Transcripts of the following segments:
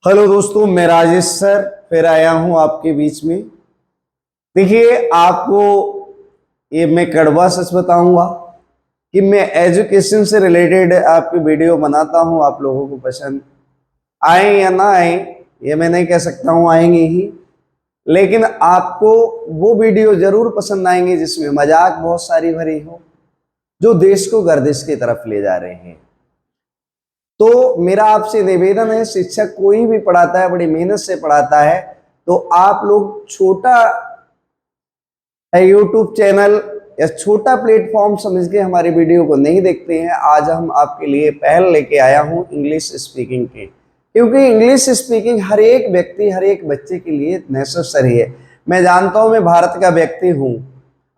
Hello दोस्तों, मैं Rajesh sir फिर आया हूं आपके बीच में। देखिए, आपको ये मैं कड़वा सच बताऊंगा कि मैं एजुकेशन से रिलेटेड आपकी वीडियो बनाता हूं। आप लोगों को पसंद आए या ना आए ये मैं नहीं कह सकता हूं, आएंगे ही, लेकिन आपको वो वीडियो जरूर पसंद आएंगे जिसमें मजाक बहुत सारी भरी हो, जो देश को गर्दिश की तरफ ले जा रहे हैं। तो मेरा आपसे निवेदन है, शिक्षक कोई भी पढ़ाता है बड़ी मेहनत से पढ़ाता है, तो आप लोग छोटा यूट्यूब चैनल या छोटा प्लेटफॉर्म समझ के हमारी वीडियो को नहीं देखते हैं। आज हम आपके लिए पहल लेके आया हूं इंग्लिश स्पीकिंग के, क्योंकि इंग्लिश स्पीकिंग हर एक व्यक्ति, हर एक बच्चे के लिए नेसेसरी है। मैं जानता हूं, मैं भारत का व्यक्ति हूं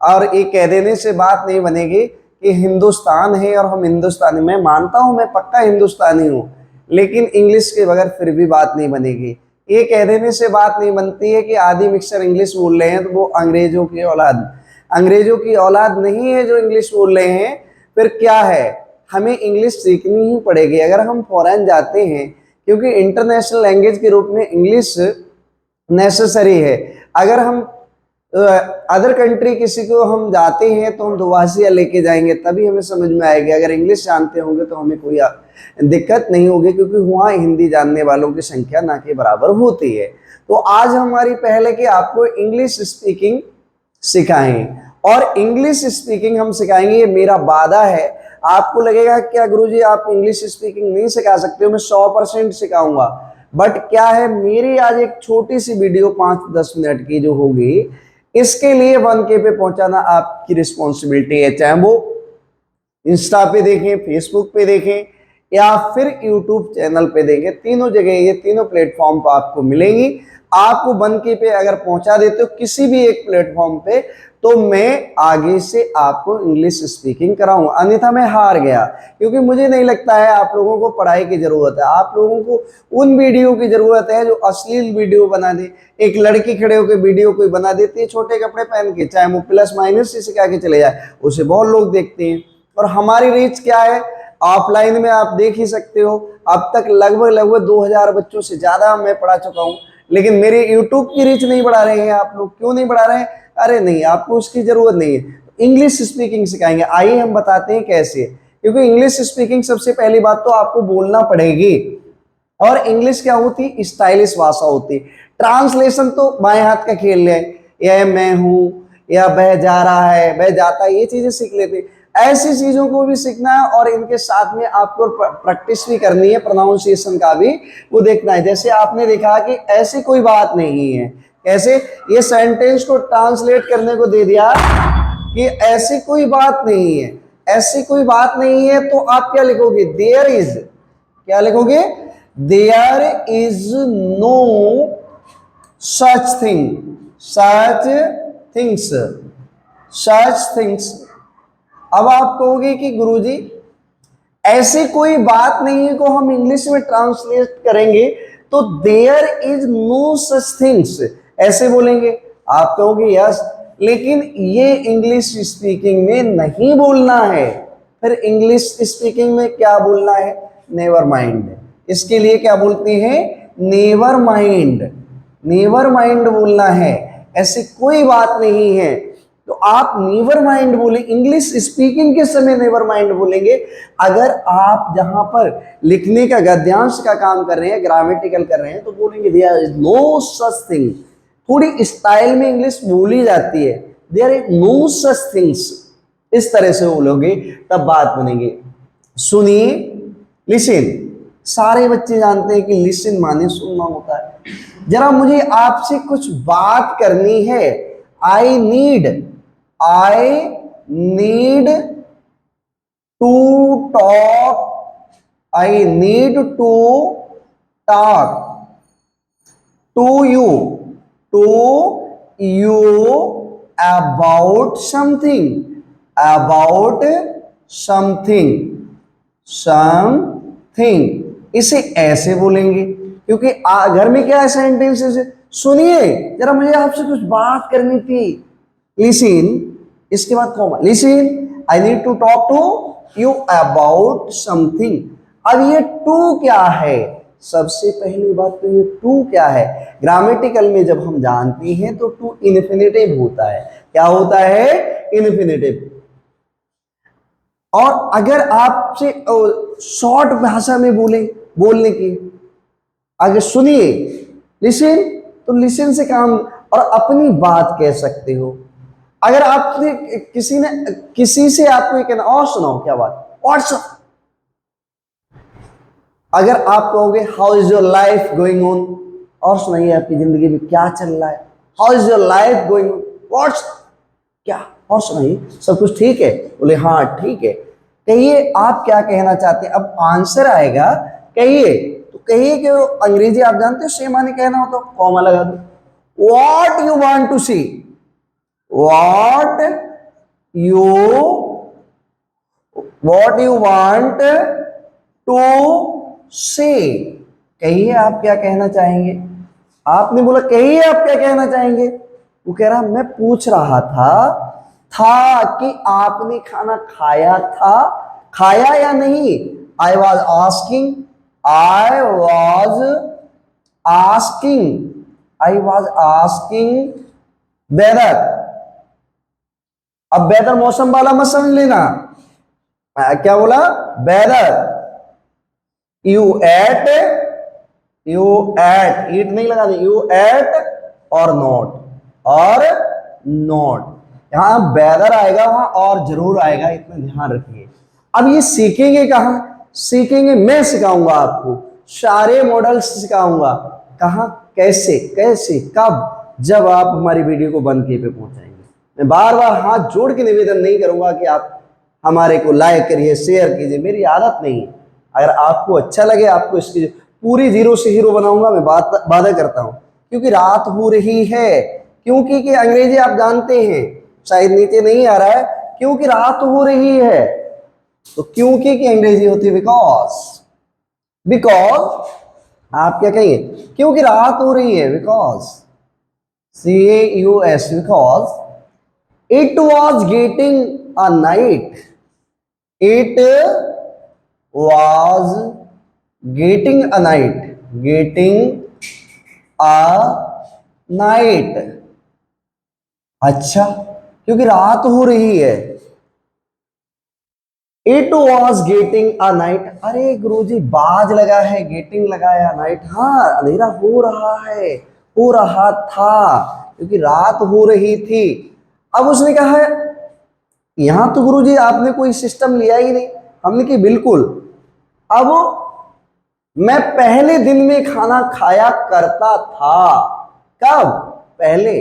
और ये कह देने से बात नहीं बनेगी कि हिंदुस्तान है और हम हिंदुस्तानी। मैं मानता हूं, मैं पक्का हिंदुस्तानी हूं, लेकिन इंग्लिश के बगैर फिर भी बात नहीं बनेगी। ये कह देने से बात नहीं बनती है कि आदि मिक्सर इंग्लिश बोल रहे हैं तो वो अंग्रेजों की औलाद नहीं है जो इंग्लिश बोल रहे हैं। फिर क्या है, हमें इंग्लिश सीखनी ही पड़ेगी अगर हम फॉरेन जाते हैं, क्योंकि इंटरनेशनल लैंग्वेज के रूप में इंग्लिश नेसेसरी है। अगर हम अदर कंट्री किसी को हम जाते हैं तो हम दुभाषिया लेके जाएंगे, तभी हमें समझ में आएगी। अगर इंग्लिश जानते होंगे तो हमें कोई दिक्कत नहीं होगी, क्योंकि वहाँ हिंदी जानने वालों की संख्या ना के बराबर होती है। तो आज हमारी पहल है कि आपको इंग्लिश स्पीकिंग सिखाएं, और इंग्लिश स्पीकिंग हम सिखाएंगे, ये मेरा वादा है। आपको लगेगा क्या गुरुजी आप इंग्लिश स्पीकिंग नहीं सिखा सकते हो? मैं 100% सिखाऊंगा, बट क्या है, मेरी आज एक छोटी सी वीडियो 5-10 मिनट की जो होगी, इसके लिए 1K पे पहुंचाना आपकी रिस्पॉन्सिबिलिटी है। चाहे वो इंस्टा पे देखें, फेसबुक पे देखें या फिर यूट्यूब चैनल पे देखें, तीनों जगह ये तीनों प्लेटफॉर्म पर आपको मिलेंगी। आपको 1K पे अगर पहुंचा देते हो किसी भी एक प्लेटफॉर्म पे, तो मैं आगे से आपको इंग्लिश स्पीकिंग कराऊंगा, अन्यथा मैं हार गया। क्योंकि मुझे नहीं लगता है आप लोगों को पढ़ाई की जरूरत है, आप लोगों को उन वीडियो की जरूरत है जो अश्लील वीडियो बना दे। एक लड़की खड़े होकर वीडियो कोई बना देती है छोटे कपड़े पहन के, चाहे वो प्लस माइनस से सिखा के चले जाए, उसे बहुत लोग देखते हैं। और हमारी रीच क्या है, ऑफलाइन में आप देख ही सकते हो, अब तक लगभग 2000 बच्चों से ज्यादा मैं पढ़ा चुका हूं, लेकिन मेरे यूट्यूब की रीच नहीं बढ़ा रहे हैं आप लोग। क्यों नहीं बढ़ा रहे हैं? अरे नहीं, आपको उसकी जरूरत नहीं है। इंग्लिश स्पीकिंग सिखाएंगे, आइए हम बताते हैं कैसे। क्योंकि इंग्लिश स्पीकिंग सबसे पहली बात तो आपको बोलना पड़ेगी, और इंग्लिश क्या होती, स्टाइलिश भाषा होती। ट्रांसलेशन तो बाएं हाथ का खेल है, यह मैं हूं या वह जा रहा है, वह जाता है, ये चीजें सीख लेते। ऐसी चीजों को भी सीखना है, और इनके साथ में आपको प्रैक्टिस भी करनी है, प्रोनाउंसिएशन का भी वो देखना है। जैसे आपने देखा कि ऐसी कोई बात नहीं है, कैसे ये सेंटेंस को ट्रांसलेट करने को दे दिया कि ऐसी कोई बात नहीं है, ऐसी कोई बात नहीं है, तो आप क्या लिखोगे? देयर इज, क्या लिखोगे? There is no such thing, such things, such things. अब आप कहोगे कि गुरुजी ऐसी कोई बात नहीं है को हम इंग्लिश में ट्रांसलेट करेंगे तो there is no such things ऐसे बोलेंगे। आप कहोगे यस, लेकिन ये इंग्लिश स्पीकिंग में नहीं बोलना है। फिर इंग्लिश स्पीकिंग में क्या बोलना है? Never mind. इसके लिए क्या बोलते हैं? नेवर माइंड, नेवर माइंड बोलना है। ऐसी कोई बात नहीं है, तो आप नेवर माइंड बोले। इंग्लिश स्पीकिंग के समय नेवर माइंड बोलेंगे। अगर आप जहां पर लिखने का, गद्यांश का काम कर रहे हैं, ग्रामेटिकल कर रहे हैं, तो बोलेंगे there is no such thing. थोड़ी स्टाइल में इंग्लिश बोली जाती है, there is no such things, इस तरह से बोलोगे तब बात बनेगी। सुनिए, लिसन। सारे बच्चे जानते हैं कि लिसन माने सुनना होता है। जरा मुझे आपसे कुछ बात करनी है। I need to talk, I need to talk to you about something, about something. इसे ऐसे बोलेंगे, क्योंकि घर में क्या है, सेंटेंसेस। सुनिए, जरा मुझे आपसे कुछ बात करनी थी। लिसन, इसके बाद comma, listen I need to talk to you about something. अब ये टू क्या है? सबसे पहली बात तो ये टू क्या है, ग्रामेटिकल में जब हम जानते हैं तो टू इन्फिनेटिव होता है। क्या होता है? इन्फिनेटिव। और अगर आपसे शॉर्ट भाषा में बोलने की, अगर सुनिए, लिसन, तो लिसन से काम और अपनी बात कह सकते हो। अगर आपने किसी से आपको ये कहना, और सुनाओ क्या बात, और अगर आप कहोगे how is your life going on, और सुनाइए आपकी जिंदगी में क्या चल रहा है, how is your life going on, what's, क्या, और सुनाइए सब कुछ ठीक है, बोले हाँ ठीक है। कहिए आप क्या कहना चाहते हैं, अब आंसर आएगा, कहिए, तो कहिए कि अंग्रेजी आप जानते हो सेम आने कहना हो तो कॉमा लगा दो, what you want to see, what you want to say, कहिए आप क्या कहना चाहेंगे। आपने बोला कहिए आप क्या कहना चाहेंगे, वो कह रहा मैं पूछ रहा था कि आपने खाना खाया था, खाया या नहीं। I was asking, weather. अब वेदर मौसम वाला मत समझ लेना, क्या बोला, वेदर यू एट, ईट नहीं लगा दे, यू एट और नॉट, यहां वेदर आएगा वहां और जरूर आएगा, इतना ध्यान रखिए। अब ये सीखेंगे कहां, सीखेंगे मैं सिखाऊंगा आपको, सारे मॉडल्स सिखाऊंगा, कहां, कैसे कैसे कब, जब आप हमारी वीडियो को बंद किए पे पहुंचाएंगे। मैं बार बार हाथ जोड़ के निवेदन नहीं करूंगा कि आप हमारे को लाइक करिए, शेयर कीजिए, मेरी आदत नहीं है। अगर आपको अच्छा लगे, आपको इसकी पूरी जीरो से हीरो बनाऊंगा, मैं वादा करता हूं, क्योंकि रात हो रही है, क्योंकि कि अंग्रेजी आप जानते हैं, शायद नीचे नहीं आ रहा है, क्योंकि रात हो रही है, तो क्योंकि की अंग्रेजी होती है बिकॉज आप क्या कहिए, क्योंकि रात हो रही है, because CAUS, because it was getting a night, it was getting a night, अच्छा, क्योंकि रात हो रही है, it was getting a night. अरे गुरुजी बाज लगा है, गेटिंग लगाया, नाइट, हाँ अंधेरा हो रहा है, हो रहा था, क्योंकि रात हो रही थी। अब उसने कहा है, यहां तो गुरुजी आपने कोई सिस्टम लिया ही नहीं, हमने कि बिल्कुल। अब मैं पहले दिन में खाना खाया करता था, कब, पहले,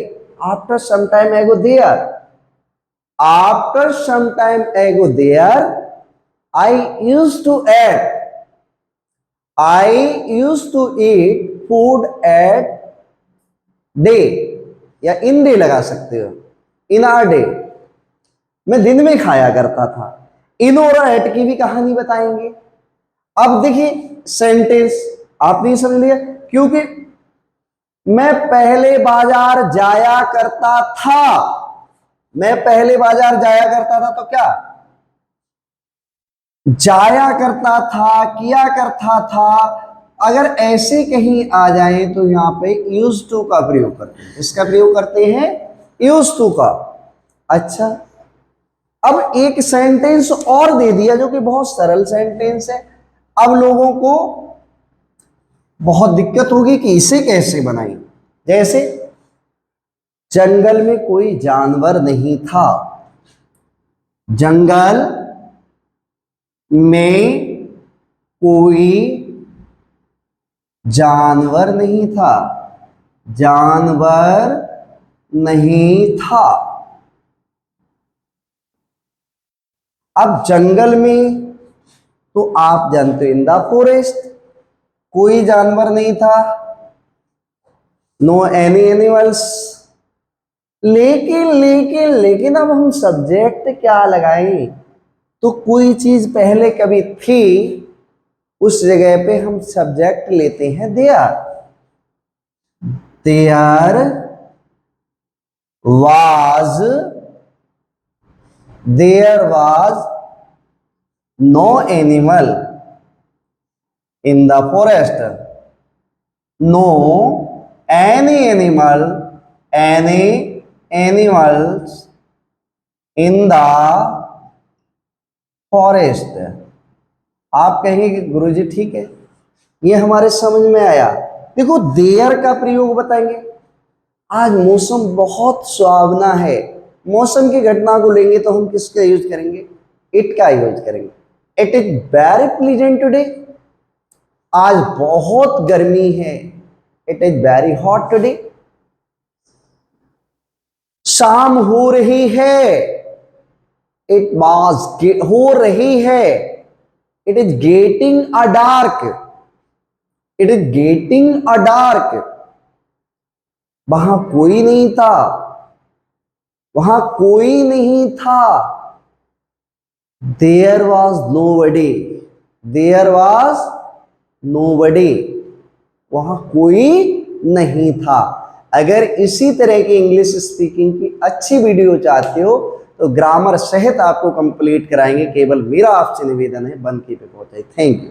after some time ago there, I use to eat food at day, या इन डे लगा सकते हो, इन आर डे, मैं दिन में खाया करता था। इन और एट की भी कहानी बताएंगे। अब देखिए सेंटेंस आपने समझ लिया, क्योंकि मैं पहले बाजार जाया करता था, मैं पहले बाजार जाया करता था, तो क्या, जाया करता था, किया करता था। अगर ऐसे कहीं आ जाए तो यहां पे यूज टू का प्रयोग करते हैं, इसका प्रयोग करते हैं यूज टू का। अच्छा, अब एक सेंटेंस और दे दिया जो कि बहुत सरल सेंटेंस है। अब लोगों को बहुत दिक्कत होगी कि इसे कैसे बनाएं, जैसे जंगल में कोई जानवर नहीं था, जंगल में कोई जानवर नहीं था, जानवर नहीं था। अब जंगल में तो आप जानते हो इन द फॉरेस्ट, कोई जानवर नहीं था, नो एनी एनिमल्स। लेकिन अब हम सब्जेक्ट क्या लगाएं, तो कोई चीज पहले कभी थी, उस जगह पे हम सब्जेक्ट लेते हैं there, there was no animal in the forest, no any animal, any animals in the forest. आप कहेंगे कि गुरुजी ठीक है, ये हमारे समझ में आया। देखो देयर का प्रयोग बताएंगे। आज मौसम बहुत सुहावना है, मौसम की घटना को लेंगे तो हम किसका यूज करेंगे? इट का यूज करेंगे। It is very pleasant today, आज बहुत गर्मी है। It is very hot today. शाम हो रही है, इट वाज हो रही है। It is getting a dark, it is getting a dark. वहां कोई नहीं था, वहां कोई नहीं था। There was nobody, there was nobody, वहां कोई नहीं था। अगर इसी तरह की इंग्लिश स्पीकिंग की अच्छी वीडियो चाहते हो तो ग्रामर सहित आपको कंप्लीट कराएंगे। केवल मेरा आपसे निवेदन है, बन की पे पहुंचे। Thank you.